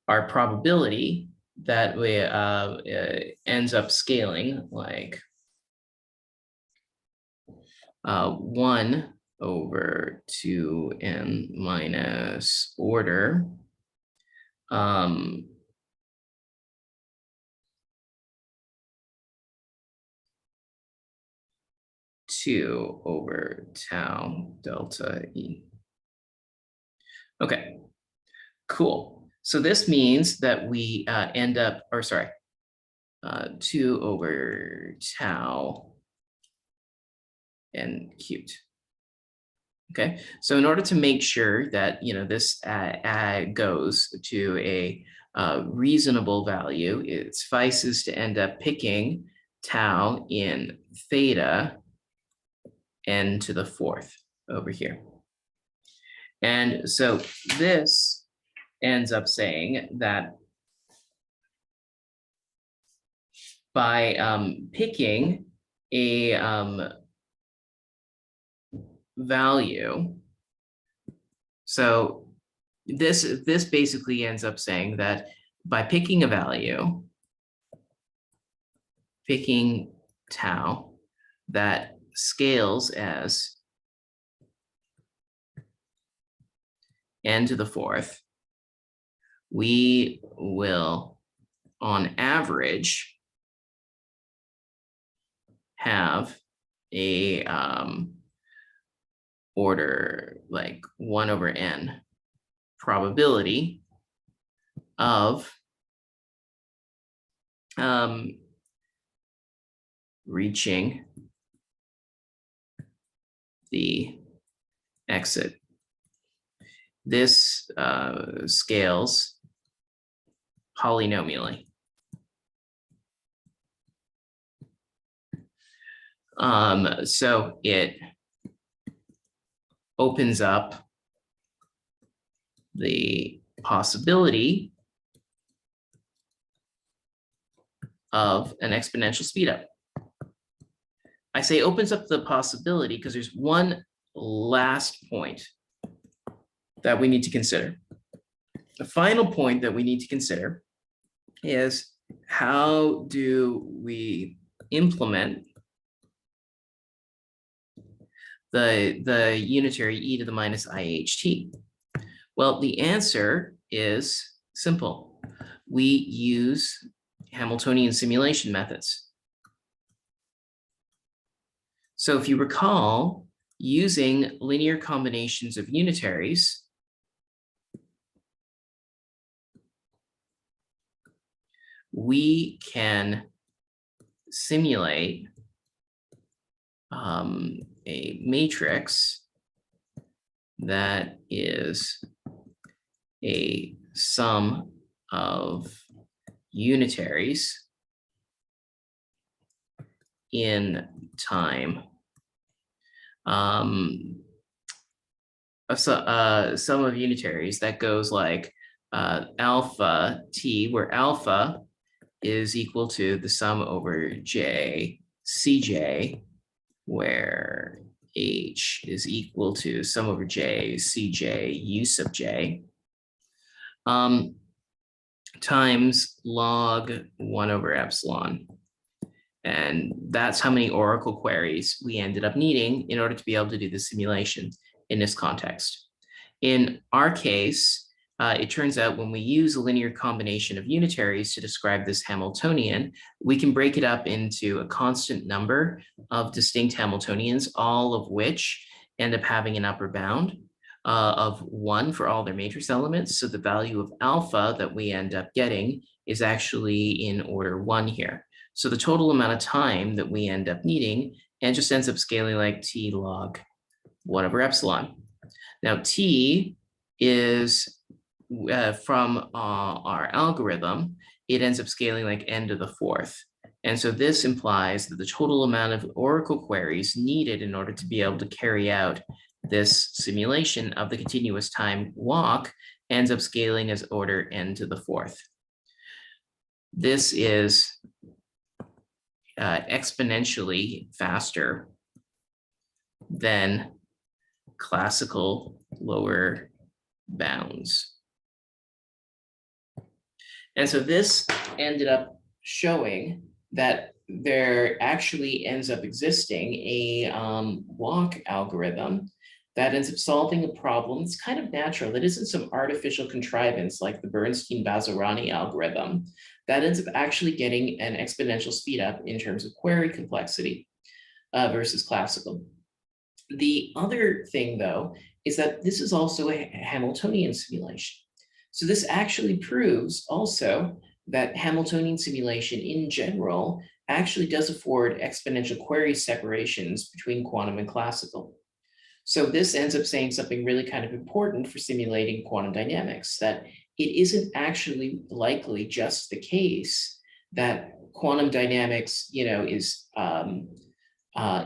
our probability that we ends up scaling like 1/2n minus order 2/tau delta E. Okay, cool. So this means that we end up, or sorry, 2/tau n³. Okay, so in order to make sure that this goes to a reasonable value, it suffices to end up picking tau in theta n⁴ over here. And so this ends up saying that by picking a value, so this basically ends up saying that by picking a value, picking tau that scales as n⁴, we will on average have a order like 1/n probability of reaching the exit. This scales polynomially. So it opens up the possibility of an exponential speedup. I say opens up the possibility because there's one last point that we need to consider. The final point that we need to consider is how do we implement the unitary e to the minus IHT? Well, the answer is simple. We use Hamiltonian simulation methods. So if you recall, using linear combinations of unitaries, we can simulate a matrix that is a sum of unitaries in time. A sum of unitaries that goes like alpha t, where alpha is equal to the sum over j cj, where h is equal to sum over j cj u sub j, times log 1/epsilon. And that's how many Oracle queries we ended up needing in order to be able to do the simulation in this context. In our case, it turns out when we use a linear combination of unitaries to describe this Hamiltonian, we can break it up into a constant number of distinct Hamiltonians, all of which end up having an upper bound. of 1 for all their matrix elements. So the value of alpha that we end up getting is actually in order 1 here. So the total amount of time that we end up needing and just ends up scaling like t log 1 over epsilon. Now t is from our algorithm, it ends up scaling like n to the 4th. And so this implies that the total amount of Oracle queries needed in order to be able to carry out this simulation of the continuous time walk ends up scaling as order n to the 4th. This is exponentially faster than classical lower bounds. And so this ended up showing that there actually ends up existing a walk algorithm that ends up solving a problem. It's kind of natural. It isn't some artificial contrivance like the Bernstein-Bazarani algorithm that ends up actually getting an exponential speed up in terms of query complexity versus classical. The other thing, though, is that this is also a Hamiltonian simulation. So this actually proves also that Hamiltonian simulation in general actually does afford exponential query separations between quantum and classical. So this ends up saying something really kind of important for simulating quantum dynamics, that it isn't actually likely just the case that quantum dynamics, is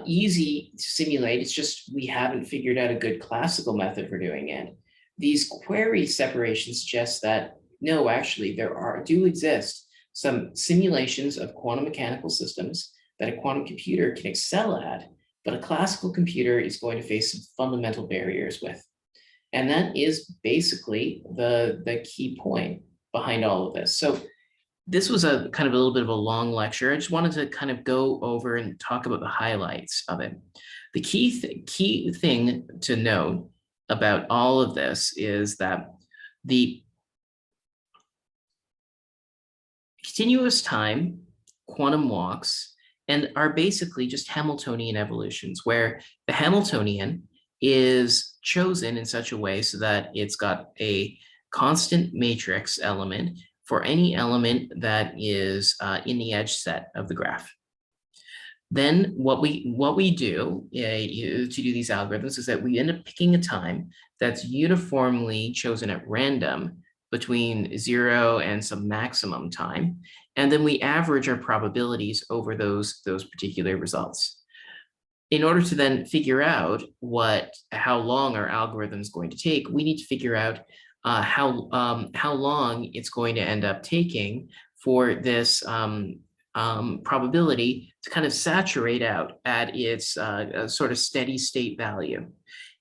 easy to simulate. It's just we haven't figured out a good classical method for doing it. These query separations suggest that no, actually, there do exist some simulations of quantum mechanical systems that a quantum computer can excel at, but a classical computer is going to face some fundamental barriers with. And that is basically the key point behind all of this. So this was a kind of a little bit of a long lecture. I just wanted to kind of go over and talk about the highlights of it. The key thing to note about all of this is that the continuous time quantum walks and are basically just Hamiltonian evolutions, where the Hamiltonian is chosen in such a way so that it's got a constant matrix element for any element that is in the edge set of the graph. Then what we do to do these algorithms is that we end up picking a time that's uniformly chosen at random between 0 and some maximum time, and then we average our probabilities over those particular results. In order to then figure out how long our algorithm is going to take, we need to figure out how long it's going to end up taking for this probability to kind of saturate out at its sort of steady state value.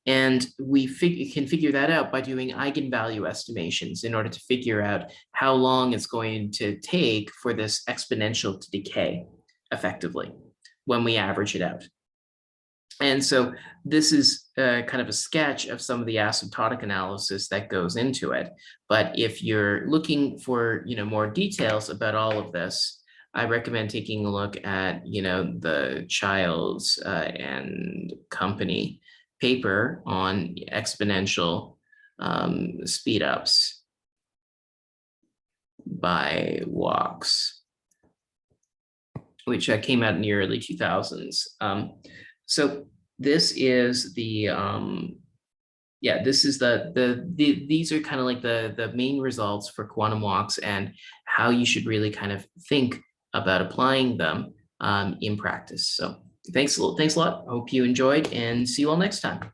And we can figure that out by doing eigenvalue estimations in order to figure out how long it's going to take for this exponential to decay effectively when we average it out. And so this is kind of a sketch of some of the asymptotic analysis that goes into it. But if you're looking for more details about all of this, I recommend taking a look at the Childs and company paper on exponential speedups by walks, which came out in the early 2000s. So this is these are kind of like the main results for quantum walks and how you should really kind of think about applying them in practice. So thanks a lot. I hope you enjoyed, and see you all next time.